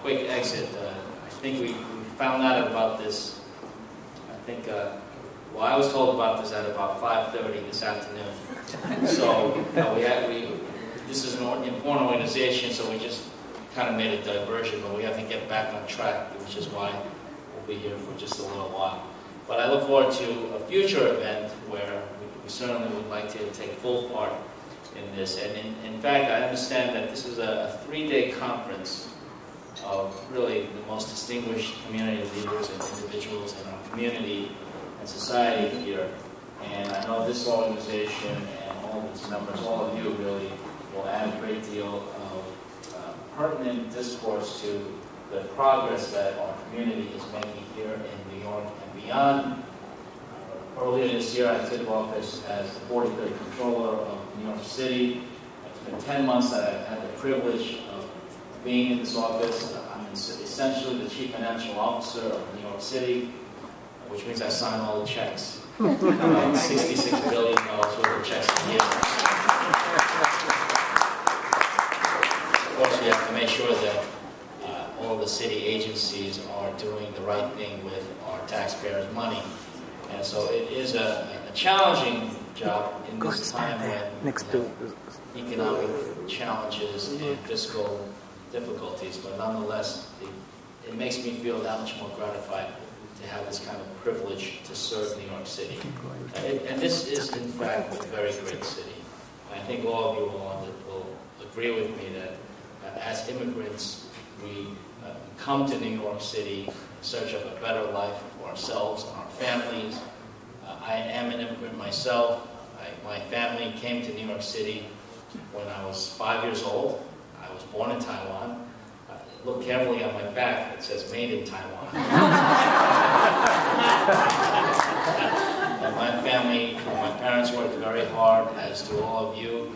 quick exit. I think we found out about this, I think, well, I was told about this at about 5:30 this afternoon. So this is an important organization, so we just kind of made a diversion, but we have to get back on track, which is why we'll be here for just a little while. But I look forward to a future event where we certainly would like to take full part in this. And in fact, I understand that this is a 3-day conference of really the most distinguished community leaders and individuals in our community and society here. And I know this organization and all of its members, all of you really will add a great deal of pertinent discourse to the progress that our community is making here in New York and beyond. Earlier this year, I took office as the 43rd Comptroller of New York City. It's been 10 months that I've had the privilege of being in this office. I'm essentially the Chief Financial Officer of New York City, which means I sign all the checks. About $66 billion worth of checks a year. Of course, we have to make sure that all the city agencies are doing the right thing with our taxpayers' money. And so it is a challenging job in this time when economic challenges and fiscal difficulties, but nonetheless, it makes me feel that much more gratified to have this kind of privilege to serve New York City. And this is, in fact, a very great city. I think all of you will agree with me that as immigrants, we come to New York City in search of a better life for ourselves and our families. I am an immigrant myself. My family came to New York City when I was 5 years old. I was born in Taiwan. Look carefully on my back, it says made in Taiwan. And my family, my parents worked very hard, as do all of you,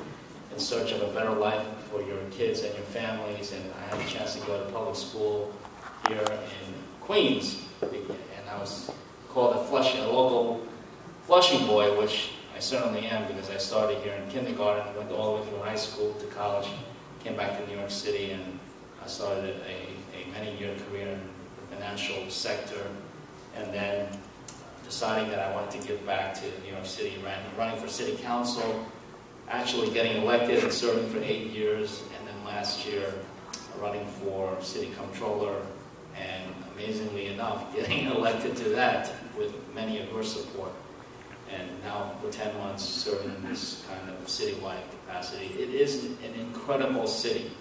in search of a better life for your kids and your families. And I had a chance to go to public school here in Queens. And I was called a local Flushing boy, which I certainly am, because I started here in kindergarten, went all the way through high school to college, came back to New York City, and I started a many-year career in the financial sector, and then deciding that I wanted to give back to New York City, running for city council, actually getting elected and serving for 8 years, and then last year running for city comptroller, and amazingly enough, getting elected to that with many of your support. And now for 10 months serving in this kind of citywide capacity. It is an incredible city.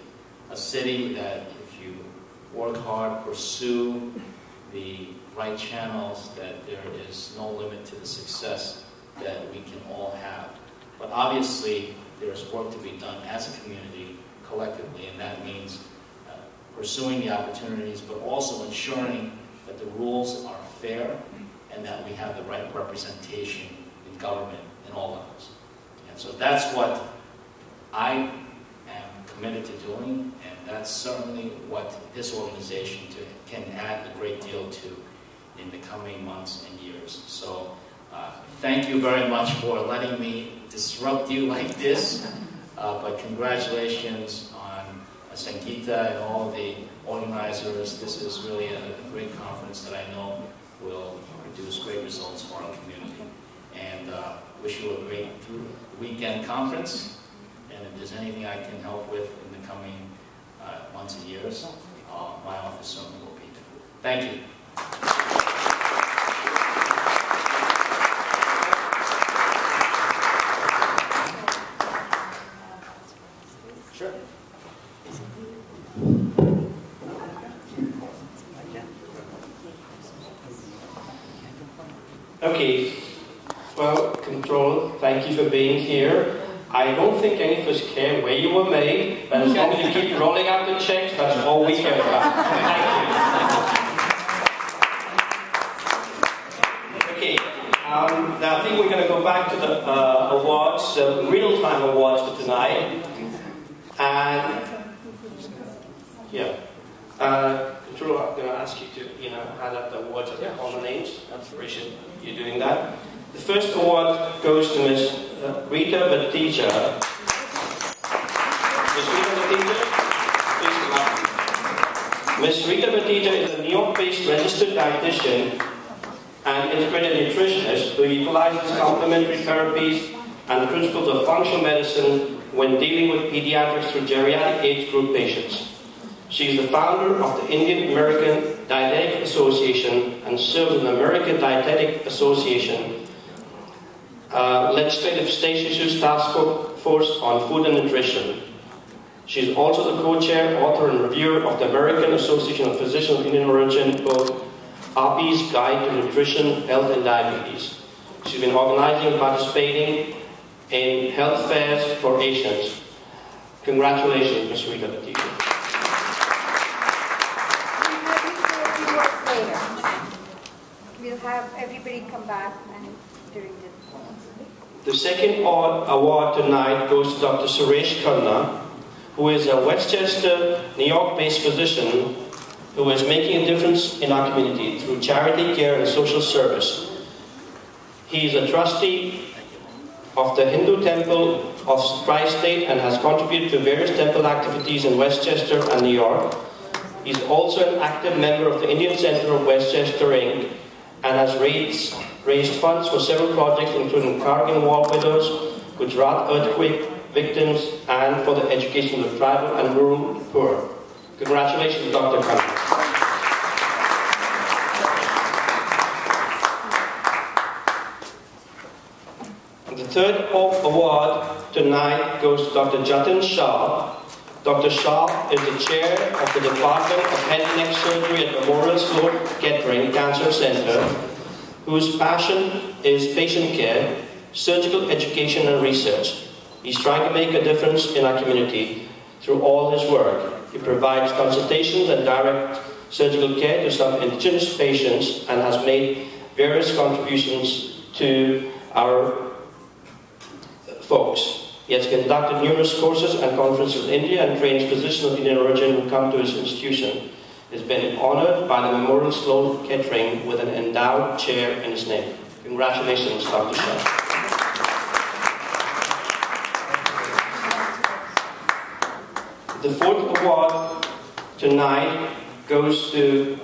A city that if you work hard, pursue the right channels, that there is no limit to the success that we can all have. But obviously, there's work to be done as a community, collectively, and that means pursuing the opportunities, but also ensuring that the rules are fair and that we have the right representation in government in all levels. And so that's what I am committed to doing, and that's certainly what this organization can add a great deal to in the coming months and years. So thank you very much for letting me disrupt you like this, but congratulations on Sangeeta and all of the organizers. This is really a great conference that I know will produce great results for our community. And wish you a great weekend conference. And if there's anything I can help with in the coming months and years, my office certainly will be there. Thank you. Sure. Okay. Well, Comptroller, thank you for being here. I don't think any of us care where you were made, but as long as you keep rolling out the checks, that's all we care about. Thank you. Okay, now I think we're going to go back to the awards, the real-time awards for tonight. And, yeah, Comptroller, I'm going to ask you to, hand out the awards at the common names. I appreciate you doing that. The first award goes to Ms. Rita Batija. Ms. Rita Batija, please come up. Ms. Rita Batija is a New York-based registered dietitian and integrated nutritionist who utilizes complementary therapies and the principles of functional medicine when dealing with pediatrics through geriatric age group patients. She is the founder of the Indian American Dietetic Association and serves on the American Dietetic Association Legislative State Issues Task Force on Food and Nutrition. She is also the co-chair, author, and reviewer of the American Association of Physicians of Indian Origin book, API's Guide to Nutrition, Health, and Diabetes. She's been organizing and participating in health fairs for Asians. Congratulations, Ms. Rita Batija. We'll have everybody come back and during this. The second award tonight goes to Dr. Suresh Khanna, who is a Westchester, New York-based physician who is making a difference in our community through charity care and social service. He is a trustee of the Hindu Temple of Tri-State and has contributed to various temple activities in Westchester and New York. He is also an active member of the Indian Center of Westchester, Inc. and has raised funds for several projects including Kargil War Widows, Gujarat earthquake victims, and for the education of the tribal and rural poor. Congratulations, Dr. Khanna. The third award tonight goes to Dr. Jatin Shah. Dr. Shah is the chair of the Department of Head and Neck Surgery at Memorial Sloan Kettering Cancer Center, whose passion is patient care, surgical education, and research. He's trying to make a difference in our community through all his work. He provides consultations and direct surgical care to some indigenous patients and has made various contributions to our folks. He has conducted numerous courses and conferences in India and trains physicians of Indian origin who come to his institution. He has been honored by the Memorial Sloan Kettering with an endowed chair in his name. Congratulations, Dr. Shah. The fourth award tonight goes to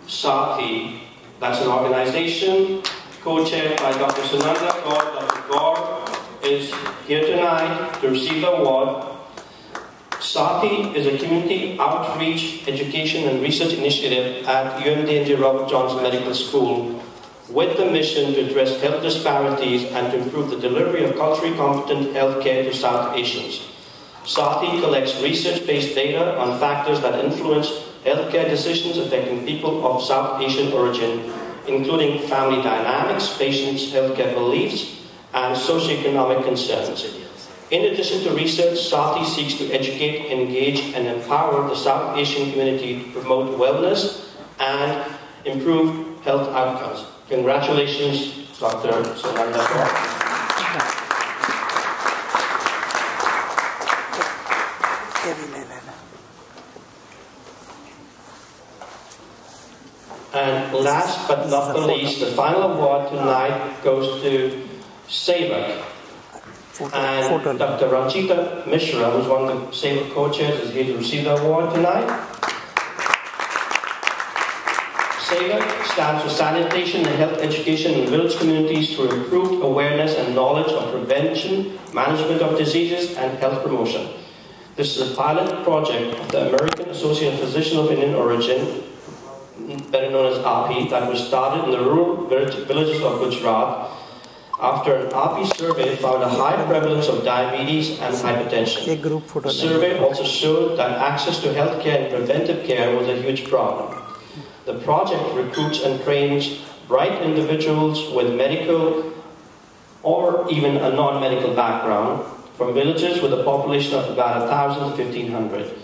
Sati. That's an organization co-chaired by Dr. Sunanda Gaur. Dr. Gaur is here tonight to receive the award. Sati is a community outreach, education, and research initiative at UMDNJ Robert Johnson Medical School with the mission to address health disparities and to improve the delivery of culturally competent health care to South Asians. Sati collects research-based data on factors that influence healthcare decisions affecting people of South Asian origin, including family dynamics, patients' healthcare beliefs, and socioeconomic concerns. In addition to research, Sati seeks to educate, engage, and empower the South Asian community to promote wellness and improve health outcomes. Congratulations, Dr. Sunanda Gaur. And last but not the least, the final award tonight goes to Sevak. And Dr. Ranjita Mishra, who's one of the Sevak co-chairs, is here to receive the award tonight. Sevak stands for Sanitation and Health Education in Village Communities through improved awareness and knowledge of prevention, management of diseases, and health promotion. This is a pilot project of the American Association of Physicians of Indian Origin, better known as API, that was started in the rural villages of Gujarat after an API survey found a high prevalence of diabetes and hypertension. The survey also showed that access to health care and preventive care was a huge problem. The project recruits and trains bright individuals with medical or even a non-medical background from villages with a population of about 1,000 to 1,500.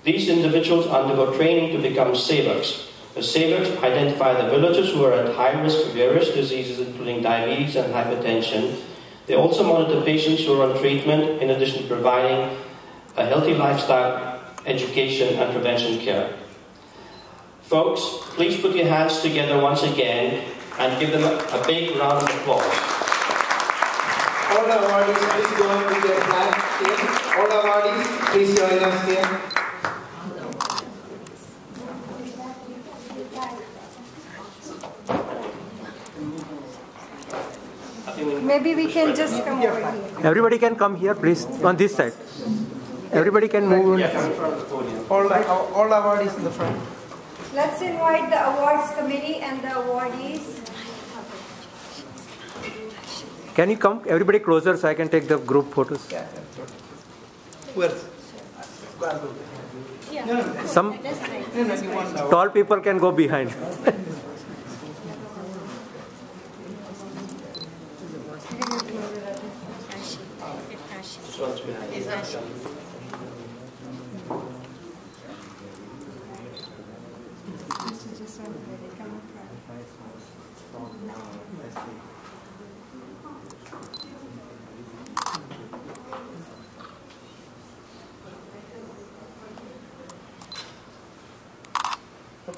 These individuals undergo training to become Sevaks. The Sevaks identify the villagers who are at high risk for various diseases including diabetes and hypertension. They also monitor patients who are on treatment in addition to providing a healthy lifestyle, education and prevention care. Folks, please put your hands together once again and give them a big round of applause. All the awardees, please join with their flag here. All the awardees, please join us here. maybe we can just come over here. Everybody can come here, please, on this side. Everybody can move. All awardees in the front. Let's invite the awards committee and the awardees. Can you come, everybody closer, so I can take the group photos? Yeah. Where's? Some You want the tall people can go behind.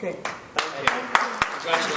Okay. Congratulations.